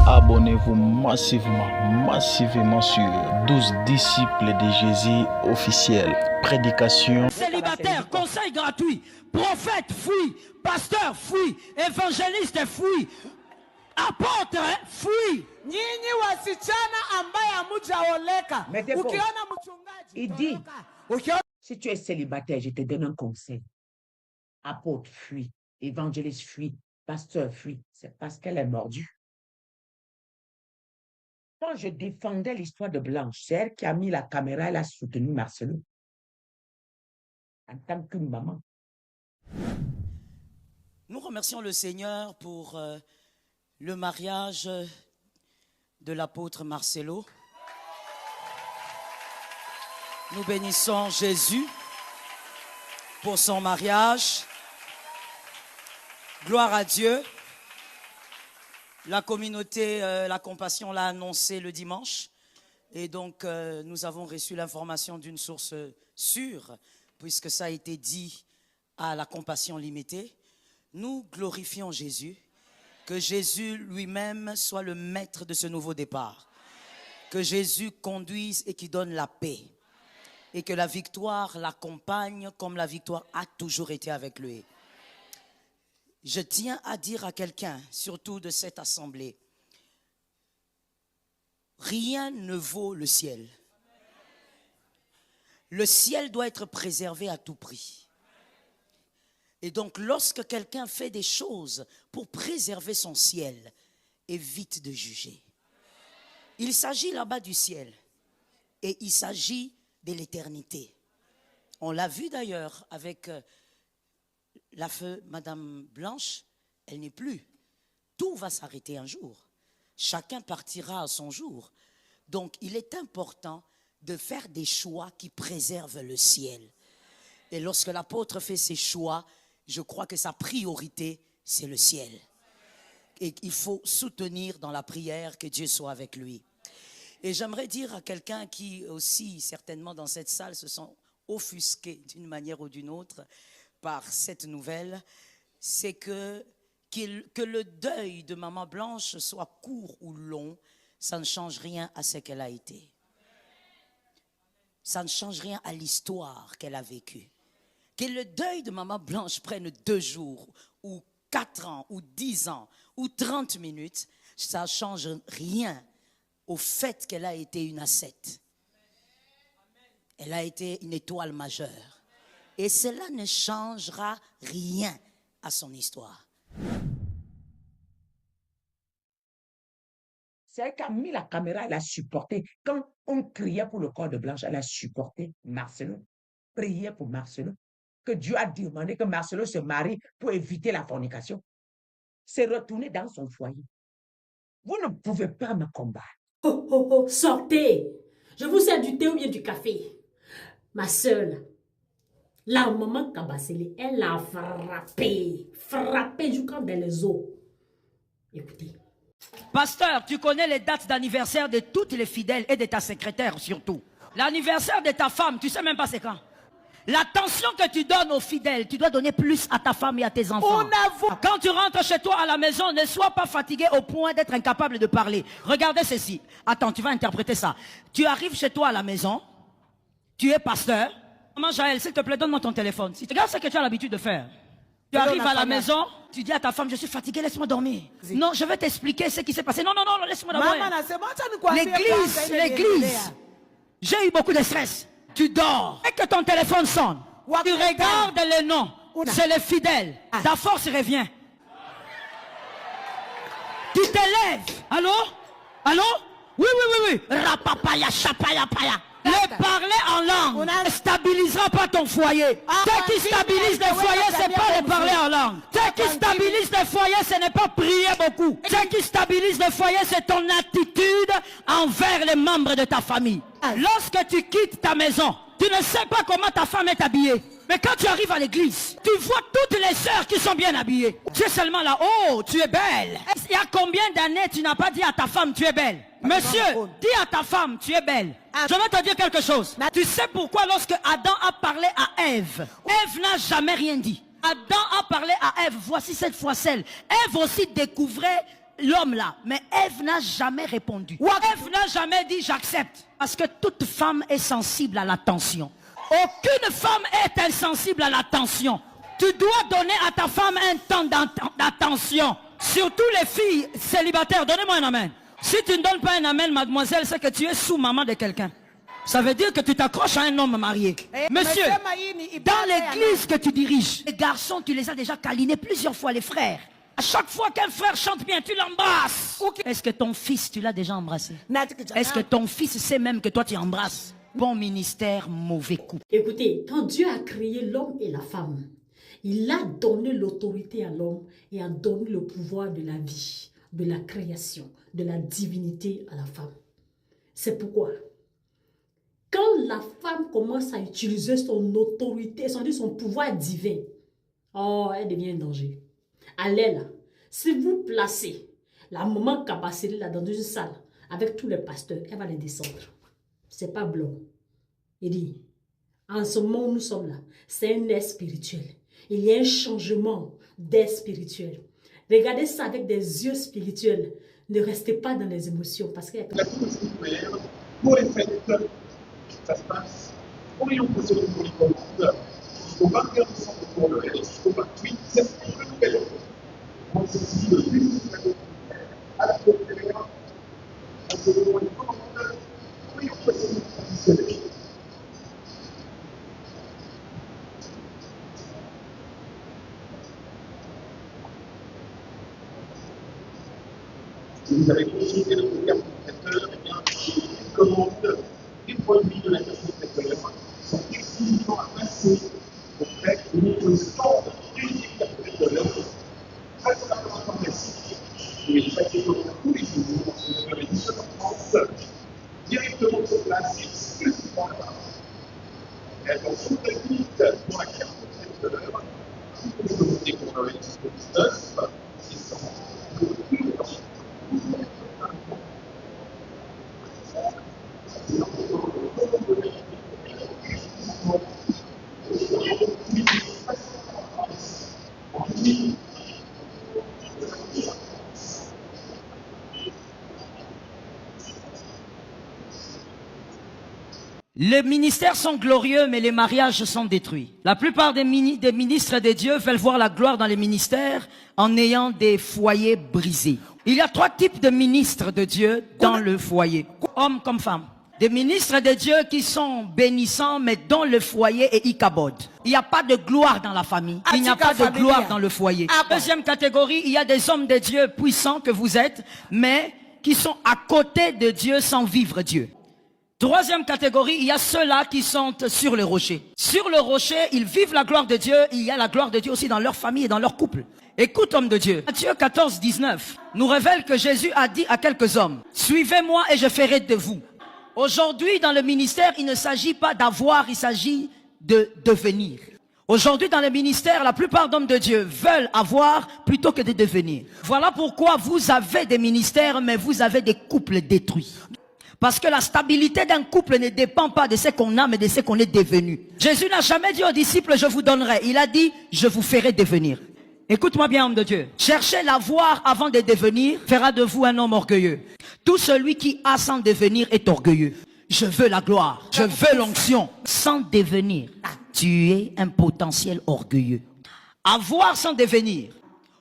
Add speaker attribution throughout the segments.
Speaker 1: Abonnez-vous massivement sur 12 disciples de Jésus officiels. Prédication.
Speaker 2: Célibataire, conseil gratuit. Prophète, fuis. Pasteur, fuis. Évangéliste, fuis. Apôtre, fuis.
Speaker 3: Nyinyi wasichana ambaye hamujaoleka. Ukiona mchungaji,
Speaker 4: il dit, si tu es célibataire, je te donne un conseil. Apôtre, fuis. Évangéliste, fuis. Pasteur, fuis. C'est parce qu'elle est mordue. Quand je défendais l'histoire de Blanche, c'est elle qui a mis la caméra, elle a soutenu Marcelo. En tant qu'une maman.
Speaker 2: Nous remercions le Seigneur pour le mariage de l'apôtre Marcelo. Nous bénissons Jésus pour son mariage. Gloire à Dieu. La communauté, la compassion l'a annoncé le dimanche. Et donc, nous avons reçu l'information d'une source sûre, puisque ça a été dit à la compassion limitée. Nous glorifions Jésus. Que Jésus lui-même soit le maître de ce nouveau départ. Que Jésus conduise et qui donne la paix. Et que la victoire l'accompagne comme la victoire a toujours été avec lui. Je tiens à dire à quelqu'un, surtout de cette assemblée, rien ne vaut le ciel. Le ciel doit être préservé à tout prix. Et donc, lorsque quelqu'un fait des choses pour préserver son ciel, évite de juger. Il s'agit là-bas du ciel et il s'agit de l'éternité. On l'a vu d'ailleurs avec la feu Madame Blanche, elle n'est plus. Tout va s'arrêter un jour. Chacun partira à son jour. Donc, il est important de faire des choix qui préservent le ciel. Et lorsque l'apôtre fait ses choix, je crois que sa priorité, c'est le ciel. Et il faut soutenir dans la prière que Dieu soit avec lui. Et j'aimerais dire à quelqu'un qui aussi, certainement dans cette salle, se sont offusqués d'une manière ou d'une autre par cette nouvelle, c'est que le deuil de Maman Blanche soit court ou long, ça ne change rien à ce qu'elle a été. Ça ne change rien à l'histoire qu'elle a vécue. Que le deuil de Maman Blanche prenne 2 jours, ou 4 ans, ou 10 ans, ou 30 minutes, ça ne change rien au fait qu'elle a été une ascète. Elle a été une étoile majeure. Et cela ne changera rien à son histoire.
Speaker 4: C'est elle qui a mis la caméra, elle a supporté. Quand on criait pour le corps de Blanche, elle a supporté Marcelo. Priait pour Marcelo. Que Dieu a demandé que Marcelo se marie pour éviter la fornication. C'est retourné dans son foyer. Vous ne pouvez pas me combattre.
Speaker 5: Oh, oh, oh, sortez. Je vous sers du thé ou bien du café. Ma soeur, la maman Kabasele, elle a frappé jusqu'à dans les os. Écoutez.
Speaker 2: Pasteur, tu connais les dates d'anniversaire de toutes les fidèles et de ta secrétaire surtout. L'anniversaire de ta femme, tu sais même pas c'est quand. L'attention que tu donnes aux fidèles, tu dois donner plus à ta femme et à tes enfants. Quand tu rentres chez toi à la maison, ne sois pas fatigué au point d'être incapable de parler. Regardez ceci. Attends, tu vas interpréter ça. Tu arrives chez toi à la maison, tu es pasteur. Maman Jaël, s'il te plaît, donne-moi ton téléphone. Regarde ce que tu as l'habitude de faire. Tu arrives à la maison, tu dis à ta femme, je suis fatigué, laisse-moi dormir. Non, je vais t'expliquer ce qui s'est passé. Non, laisse-moi dormir. L'église. J'ai eu beaucoup de stress. Tu dors. Et que ton téléphone sonne. Tu regardes les noms. C'est les fidèles. Ta force revient. Tu t'élèves. Allô? Oui. Rapapaya, chapaya, paya. Le parler en langue ne stabilisera pas ton foyer. Ce qui stabilise le foyer, ce n'est pas le parler en langue. Ce qui stabilise le foyer, ce n'est pas prier beaucoup. Ce qui stabilise le foyer, c'est ton attitude envers les membres de ta famille. Lorsque tu quittes ta maison, tu ne sais pas comment ta femme est habillée. Mais quand tu arrives à l'église, tu vois toutes les sœurs qui sont bien habillées. Tu es seulement là, oh, tu es belle. Il y a combien d'années tu n'as pas dit à ta femme, tu es belle? Monsieur, dis à ta femme, tu es belle. Je vais te dire quelque chose. Tu sais pourquoi lorsque Adam a parlé à Ève, Ève n'a jamais rien dit. Adam a parlé à Ève, voici cette fois celle. Ève aussi découvrait l'homme là. Mais Ève n'a jamais répondu. Ève n'a jamais dit j'accepte. Parce que toute femme est sensible à l'attention. Aucune femme est insensible à l'attention. Tu dois donner à ta femme un temps d'attention. Surtout les filles célibataires. Donnez-moi un amen. Si tu ne donnes pas un amen, mademoiselle, c'est que tu es sous-maman de quelqu'un. Ça veut dire que tu t'accroches à un homme marié. Monsieur, dans l'église que tu diriges, les garçons, tu les as déjà câlinés plusieurs fois, les frères. À chaque fois qu'un frère chante bien, tu l'embrasses. Est-ce que ton fils, tu l'as déjà embrassé? Est-ce que ton fils sait même que toi, tu embrasses? Bon ministère, mauvais coup.
Speaker 5: Écoutez, quand Dieu a créé l'homme et la femme, il a donné l'autorité à l'homme et a donné le pouvoir de la vie, de la création, de la divinité à la femme. C'est pourquoi, quand la femme commence à utiliser son autorité, son pouvoir divin, oh, elle devient un danger. Allez là, si vous placez la maman Kabassélie là dans une salle avec tous les pasteurs, elle va les descendre. C'est pas blanc. Il dit, en ce moment où nous sommes là, c'est un air spirituel. Il y a un changement d'air spirituel. Regardez ça avec des yeux spirituels. Ne restez pas dans les émotions parce que...
Speaker 6: La chose pour les fêtes, ça se passe, pourrions procéder pour les commandes jusqu'au 21 décembre pour le reste, jusqu'au 28 septembre le nouvel an. Donc ceci, le plus à la frontière, à ce moment les commandes, pourrions procéder pour les fêtes. Si vous avez consulté le programme traiteur, eh bien, les commandes des produits de la carte traiteur sont exclusivement à passer auprès de notre stand unique carte traiteur, principalement pharmacie, et chaque jour, tous les jours, sur les 17h30, directement sur place, exclusivement là-bas. Et attention, très vite, pour la carte traiteur, si vous commandez pour le 19, ils sont tout le temps.
Speaker 2: Les ministères sont glorieux, mais les mariages sont détruits. La plupart des ministres de Dieu veulent voir la gloire dans les ministères en ayant des foyers brisés. Il y a 3 types de ministres de Dieu dans le foyer, hommes comme femmes. Des ministres de Dieu qui sont bénissants, mais dont le foyer est ikabod. Il n'y a pas de gloire dans la famille. Il n'y a pas de gloire dans le foyer. Deuxième catégorie, il y a des hommes de Dieu puissants que vous êtes, mais qui sont à côté de Dieu sans vivre Dieu. Troisième catégorie, il y a ceux-là qui sont sur le rocher. Sur le rocher, ils vivent la gloire de Dieu. Il y a la gloire de Dieu aussi dans leur famille et dans leur couple. Écoute, homme de Dieu. Matthieu 14, 19 nous révèle que Jésus a dit à quelques hommes, « Suivez-moi et je ferai de vous. » Aujourd'hui, dans le ministère, il ne s'agit pas d'avoir, il s'agit de devenir. Aujourd'hui, dans le ministère, la plupart d'hommes de Dieu veulent avoir plutôt que de devenir. Voilà pourquoi vous avez des ministères, mais vous avez des couples détruits. Parce que la stabilité d'un couple ne dépend pas de ce qu'on a, mais de ce qu'on est devenu. Jésus n'a jamais dit aux disciples, je vous donnerai. Il a dit, je vous ferai devenir. Écoute-moi bien, homme de Dieu. Cherchez l'avoir avant de devenir fera de vous un homme orgueilleux. Tout celui qui a sans devenir est orgueilleux. Je veux la gloire, je veux l'onction. Sans devenir, tu es un potentiel orgueilleux. Avoir sans devenir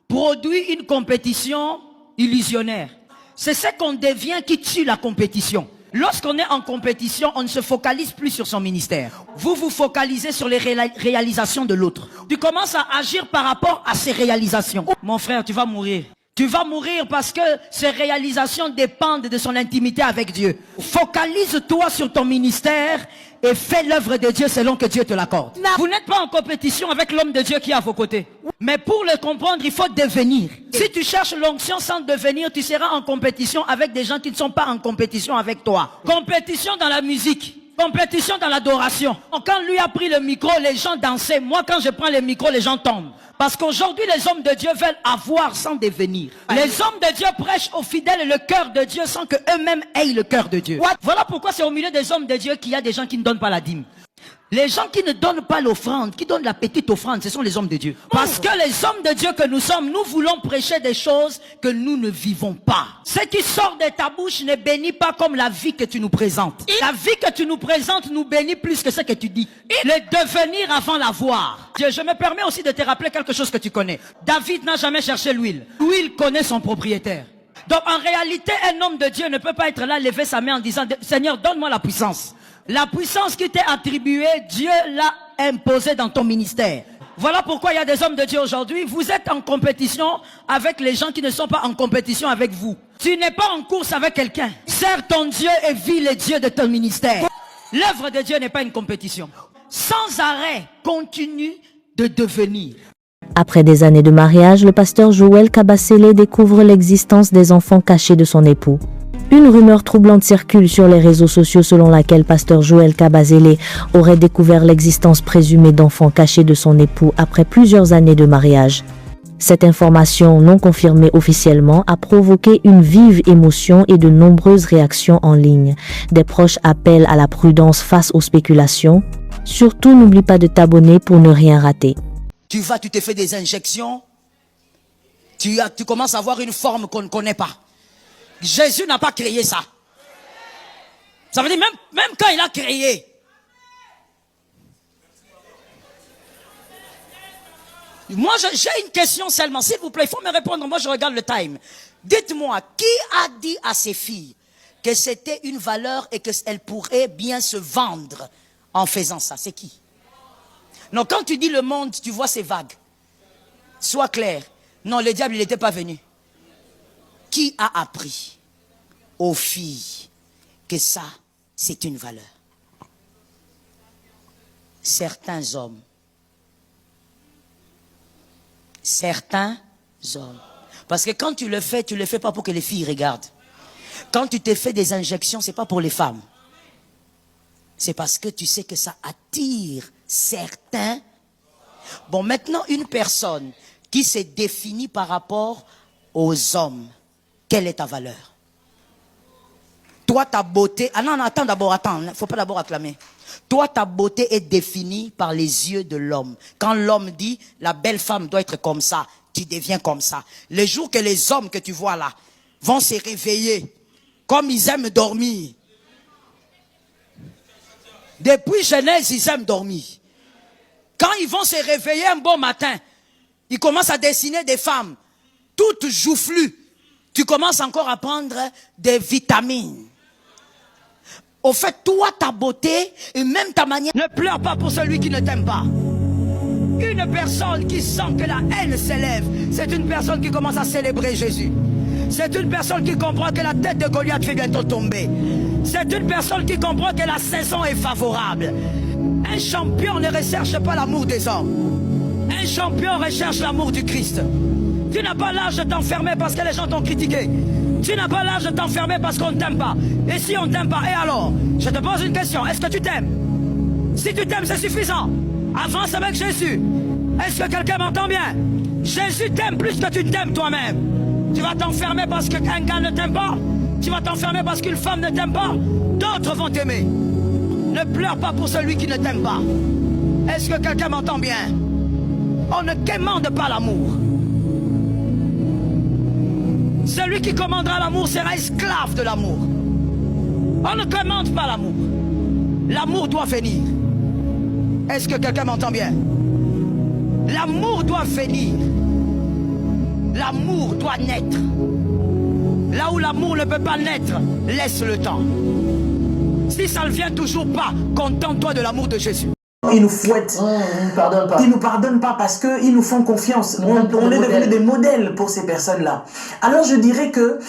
Speaker 2: produit une compétition illusionnaire. C'est ce qu'on devient qui tue la compétition. Lorsqu'on est en compétition, on ne se focalise plus sur son ministère. Vous vous focalisez sur les réalisations de l'autre. Tu commences à agir par rapport à ses réalisations. Mon frère, tu vas mourir. Tu vas mourir parce que ses réalisations dépendent de son intimité avec Dieu. Focalise-toi sur ton ministère et fais l'œuvre de Dieu selon que Dieu te l'accorde. Vous n'êtes pas en compétition avec l'homme de Dieu qui est à vos côtés. Mais pour le comprendre, il faut devenir. Si tu cherches l'onction sans devenir, tu seras en compétition avec des gens qui ne sont pas en compétition avec toi. Compétition dans la musique. Compétition dans l'adoration. Quand lui a pris le micro, les gens dansaient. Moi, quand je prends le micro, les gens tombent. Parce qu'aujourd'hui, les hommes de Dieu veulent avoir sans devenir. Les hommes de Dieu prêchent aux fidèles le cœur de Dieu sans qu'eux-mêmes aient le cœur de Dieu. Voilà pourquoi c'est au milieu des hommes de Dieu qu'il y a des gens qui ne donnent pas la dîme. Les gens qui ne donnent pas l'offrande, qui donnent la petite offrande, ce sont les hommes de Dieu. Parce que les hommes de Dieu que nous sommes, nous voulons prêcher des choses que nous ne vivons pas. Ce qui sort de ta bouche ne bénit pas comme la vie que tu nous présentes. La vie que tu nous présentes nous bénit plus que ce que tu dis. Le devenir avant l'avoir. Je me permets aussi de te rappeler quelque chose que tu connais. David n'a jamais cherché l'huile. L'huile connaît son propriétaire. Donc en réalité, un homme de Dieu ne peut pas être là, lever sa main en disant, Seigneur, donne-moi la puissance. La puissance qui t'est attribuée, Dieu l'a imposée dans ton ministère. Voilà pourquoi il y a des hommes de Dieu aujourd'hui. Vous êtes en compétition avec les gens qui ne sont pas en compétition avec vous. Tu n'es pas en course avec quelqu'un. Sers ton Dieu et vis les dieux de ton ministère. L'œuvre de Dieu n'est pas une compétition. Sans arrêt, continue de devenir.
Speaker 7: Après des années de mariage, le pasteur Joël Kabasele découvre l'existence des enfants cachés de son époux. Une rumeur troublante circule sur les réseaux sociaux selon laquelle pasteur Joël Kabasele aurait découvert l'existence présumée d'enfants cachés de son époux après plusieurs années de mariage. Cette information non confirmée officiellement a provoqué une vive émotion et de nombreuses réactions en ligne. Des proches appellent à la prudence face aux spéculations. Surtout, n'oublie pas de t'abonner pour ne rien rater.
Speaker 2: Tu te fais des injections, tu commences à avoir une forme qu'on ne connaît pas. Jésus n'a pas créé ça. Ça veut dire même quand il a créé. Moi, j'ai une question seulement. S'il vous plaît, il faut me répondre. Moi, je regarde le time. Dites-moi, qui a dit à ses filles que c'était une valeur et qu'elles pourraient bien se vendre en faisant ça? C'est qui? Non, quand tu dis le monde, tu vois c'est vague. Sois clair. Non, le diable, il n'était pas venu. Qui a appris aux filles que ça, c'est une valeur? Certains hommes. Certains hommes. Parce que quand tu le fais pas pour que les filles regardent. Quand tu te fais des injections, c'est pas pour les femmes. C'est parce que tu sais que ça attire certains. Bon, maintenant, une personne qui se définit par rapport aux hommes, quelle est ta valeur? Toi, ta beauté... Ah non, attends, il ne faut pas d'abord acclamer. Toi, ta beauté est définie par les yeux de l'homme. Quand l'homme dit, la belle femme doit être comme ça, tu deviens comme ça. Le jour que les hommes que tu vois là vont se réveiller, comme ils aiment dormir. Depuis Genèse, ils aiment dormir. Quand ils vont se réveiller un bon matin, ils commencent à dessiner des femmes, toutes joufflues. Tu commences encore à prendre des vitamines. Au fait, toi, ta beauté et même ta manière... Ne pleure pas pour celui qui ne t'aime pas. Une personne qui sent que la haine s'élève, c'est une personne qui commence à célébrer Jésus. C'est une personne qui comprend que la tête de Goliath fait bientôt tomber. C'est une personne qui comprend que la saison est favorable. Un champion ne recherche pas l'amour des hommes. Un champion recherche l'amour du Christ. Tu n'as pas l'âge de t'enfermer parce que les gens t'ont critiqué. Tu n'as pas l'âge de t'enfermer parce qu'on ne t'aime pas. Et si on ne t'aime pas, et alors? Je te pose une question, est-ce que tu t'aimes? Si tu t'aimes, c'est suffisant. Avance avec Jésus. Est-ce que quelqu'un m'entend bien? Jésus t'aime plus que tu t'aimes toi-même. Tu vas t'enfermer parce qu'un gars ne t'aime pas? Tu vas t'enfermer parce qu'une femme ne t'aime pas? D'autres vont t'aimer. Ne pleure pas pour celui qui ne t'aime pas. Est-ce que quelqu'un m'entend bien? On ne commande pas l'amour. Celui qui commandera l'amour sera esclave de l'amour. On ne commande pas l'amour. L'amour doit venir. Est-ce que quelqu'un m'entend bien? L'amour doit venir. L'amour doit naître. Là où l'amour ne peut pas naître, laisse le temps. Si ça ne vient toujours pas, contente-toi de l'amour de Jésus.
Speaker 8: Ils nous fouettent. Ils nous pardonnent pas parce qu'ils nous font confiance. On est devenus des modèles pour ces personnes-là. Alors je dirais que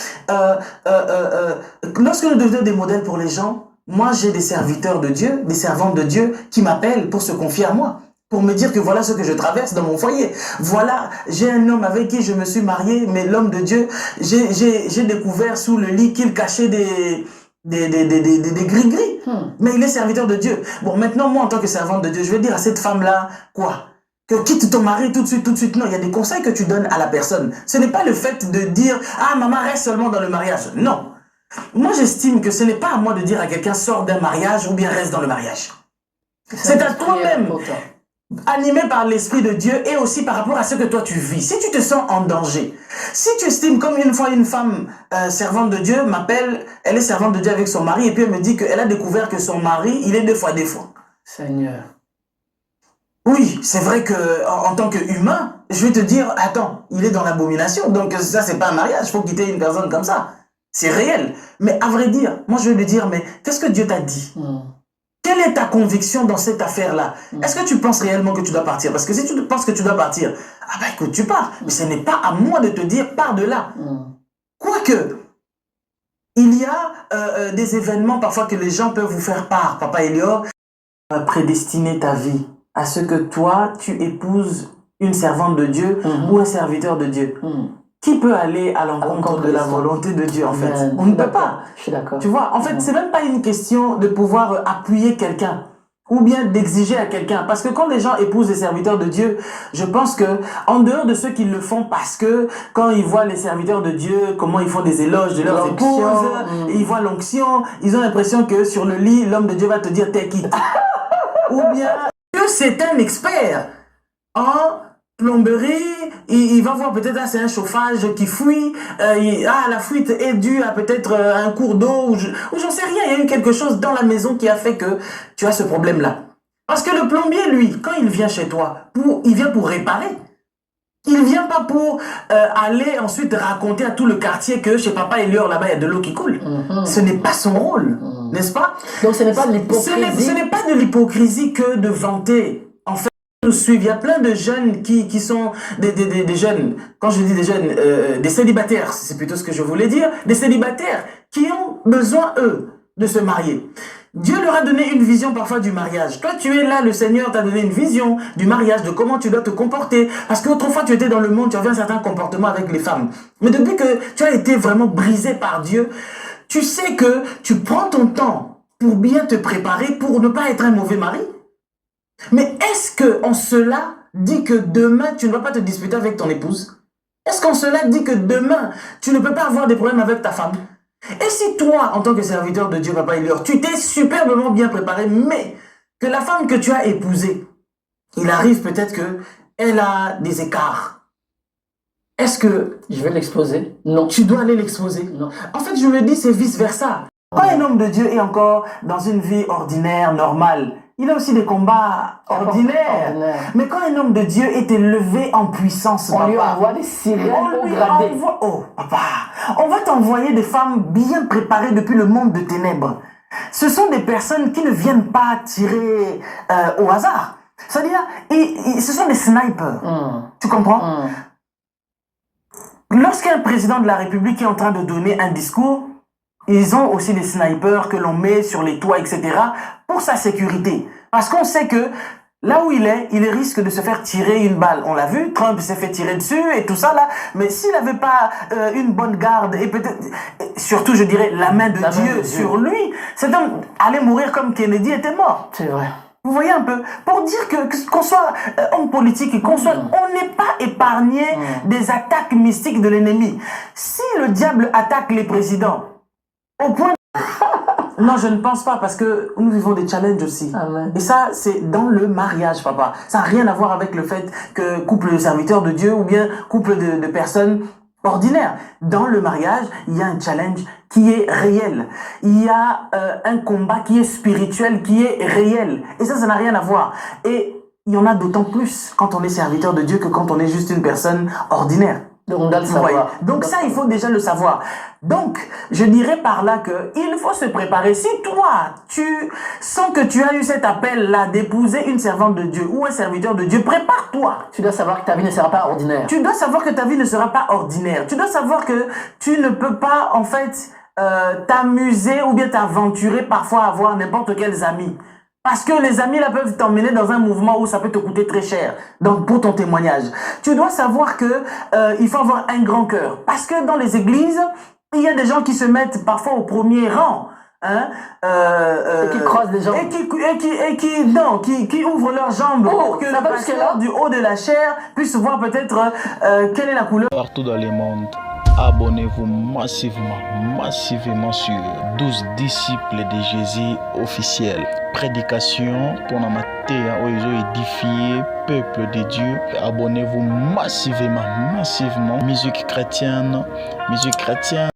Speaker 8: lorsque nous devenons des modèles pour les gens, moi j'ai des serviteurs de Dieu, des servantes de Dieu qui m'appellent pour se confier à moi, pour me dire que voilà ce que je traverse dans mon foyer. Voilà, j'ai un homme avec qui je me suis marié, mais l'homme de Dieu, j'ai découvert sous le lit qu'il cachait des gris-gris. Mais il est serviteur de Dieu. Bon, maintenant, moi, en tant que servante de Dieu, je vais dire à cette femme-là, quoi? Que quitte ton mari tout de suite. Non, il y a des conseils que tu donnes à la personne. Ce n'est pas le fait de dire, ah, maman, reste seulement dans le mariage. Non. Moi, j'estime que ce n'est pas à moi de dire à quelqu'un, sors d'un mariage ou bien reste dans le mariage. C'est à toi-même, animé par l'Esprit de Dieu et aussi par rapport à ce que toi tu vis. Si tu te sens en danger, si tu estimes, comme une fois une femme servante de Dieu m'appelle, elle est servante de Dieu avec son mari et puis elle me dit qu'elle a découvert que son mari, il est 2 fois défaut.
Speaker 9: Seigneur.
Speaker 8: Oui, c'est vrai que en tant qu'humain, je vais te dire, attends, il est dans l'abomination, donc ça c'est pas un mariage, il faut quitter une personne comme ça. C'est réel. Mais à vrai dire, moi je vais lui dire, mais qu'est-ce que Dieu t'a dit? Quelle est ta conviction dans cette affaire-là? Est-ce que tu penses réellement que tu dois partir? Parce que si tu penses que tu dois partir, ah ben écoute, tu pars. Mais ce n'est pas à moi de te dire, pars de là. Quoique, il y a des événements parfois que les gens peuvent vous faire part. Papa Elior, prédestiner ta vie à ce que toi, tu épouses une servante de Dieu ou un serviteur de Dieu. Qui peut aller à l'encontre de la volonté de Dieu, en fait? On ne peut pas.
Speaker 9: Je suis d'accord.
Speaker 8: Tu vois, en fait, c'est même pas une question de pouvoir appuyer quelqu'un ou bien d'exiger à quelqu'un. Parce que quand les gens épousent des serviteurs de Dieu, je pense que, en dehors de ceux qui le font parce que, quand ils voient les serviteurs de Dieu, comment ils font des éloges de leurs épouses, ils voient l'onction, ils ont l'impression que sur le lit, l'homme de Dieu va te dire t'es quitte. Ou bien que c'est un expert en plomberie, il va voir peut-être, c'est un chauffage qui fuit, la fuite est due à peut-être un cours d'eau, ou j'en sais rien, il y a eu quelque chose dans la maison qui a fait que tu as ce problème-là. Parce que le plombier, lui, quand il vient chez toi, il vient pour réparer. Il vient pas pour aller ensuite raconter à tout le quartier que chez Papa Elior, là-bas, il y a de l'eau qui coule. Ce n'est pas son rôle, n'est-ce pas?
Speaker 9: Donc ce n'est pas de l'hypocrisie. Ce
Speaker 8: n'est pas de l'hypocrisie que de vanter. En fait, nous suivent. Il y a plein de jeunes qui sont des jeunes, quand je dis des jeunes, des célibataires, c'est plutôt ce que je voulais dire, des célibataires qui ont besoin, eux, de se marier. Dieu leur a donné une vision parfois du mariage. Toi, tu es là, le Seigneur t'a donné une vision du mariage, de comment tu dois te comporter. Parce qu'autrefois, tu étais dans le monde, tu avais un certain comportement avec les femmes. Mais depuis que tu as été vraiment brisé par Dieu, tu sais que tu prends ton temps pour bien te préparer, pour ne pas être un mauvais mari. Mais est-ce qu'en cela dit que demain, tu ne vas pas te disputer avec ton épouse? Est-ce qu'en cela dit que demain, tu ne peux pas avoir des problèmes avec ta femme? Et si toi, en tant que serviteur de Dieu, Papa Elior, tu t'es superbement bien préparé, mais que la femme que tu as épousée, il arrive peut-être qu'elle a des écarts. Est-ce que...
Speaker 9: Je vais l'exposer? Non.
Speaker 8: Tu dois aller l'exposer?
Speaker 9: Non.
Speaker 8: En fait, je me dis, c'est vice-versa. Quand un homme de Dieu est encore dans une vie ordinaire, normale, il a aussi des combats ordinaires. Mais quand un homme de Dieu est élevé en puissance,
Speaker 9: on lui envoie des sirènes au gradé.
Speaker 8: Oh, papa, on va t'envoyer des femmes bien préparées depuis le monde de ténèbres. Ce sont des personnes qui ne viennent pas tirer au hasard. C'est-à-dire, ce sont des snipers. Tu comprends? Lorsqu'un président de la République est en train de donner un discours, ils ont aussi des snipers que l'on met sur les toits, etc. pour sa sécurité. Parce qu'on sait que là où il risque de se faire tirer une balle. On l'a vu, Trump s'est fait tirer dessus et tout ça là. Mais s'il n'avait pas une bonne garde et peut-être, surtout je dirais, la main de Dieu sur lui, cet homme allait mourir comme Kennedy était mort.
Speaker 9: C'est vrai.
Speaker 8: Vous voyez un peu? Pour dire qu'on soit homme politique et qu'on soit, on n'est pas épargné des attaques mystiques de l'ennemi. Si le diable attaque les présidents, au point... Non, je ne pense pas, parce que nous vivons des challenges aussi.
Speaker 9: Amen.
Speaker 8: Et ça, c'est dans le mariage, papa. Ça n'a rien à voir avec le fait que couple de serviteurs de Dieu ou bien couple de personnes ordinaires. Dans le mariage, il y a un challenge qui est réel. Il y a un combat qui est spirituel, qui est réel. Et ça n'a rien à voir. Et il y en a d'autant plus quand on est serviteur de Dieu que quand on est juste une personne ordinaire.
Speaker 9: Donc on doit le savoir.
Speaker 8: Donc ça, il faut déjà le savoir. Donc, je dirais par là que il faut se préparer. Si toi, tu sens que tu as eu cet appel-là d'épouser une servante de Dieu ou un serviteur de Dieu, prépare-toi.
Speaker 9: Tu dois savoir que ta vie ne sera pas ordinaire.
Speaker 8: Tu dois savoir que ta vie ne sera pas ordinaire. Tu dois savoir que tu ne peux pas, en fait, t'amuser ou bien t'aventurer parfois à avoir n'importe quels amis. Parce que les amis là peuvent t'emmener dans un mouvement où ça peut te coûter très cher. Donc pour ton témoignage, tu dois savoir que il faut avoir un grand cœur. Parce que dans les églises, il y a des gens qui se mettent parfois au premier rang. Hein,
Speaker 9: et qui croisent les jambes.
Speaker 8: Et qui ouvrent leurs jambes pour que le pasteur du haut de la chair puisse voir peut-être quelle est la couleur.
Speaker 1: Partout dans le monde, Abonnez-vous massivement sur 12 disciples de Jésus officiels. Prédication pour la matière où ils ont édifié peuple de Dieu. Abonnez-vous massivement. Musique chrétienne.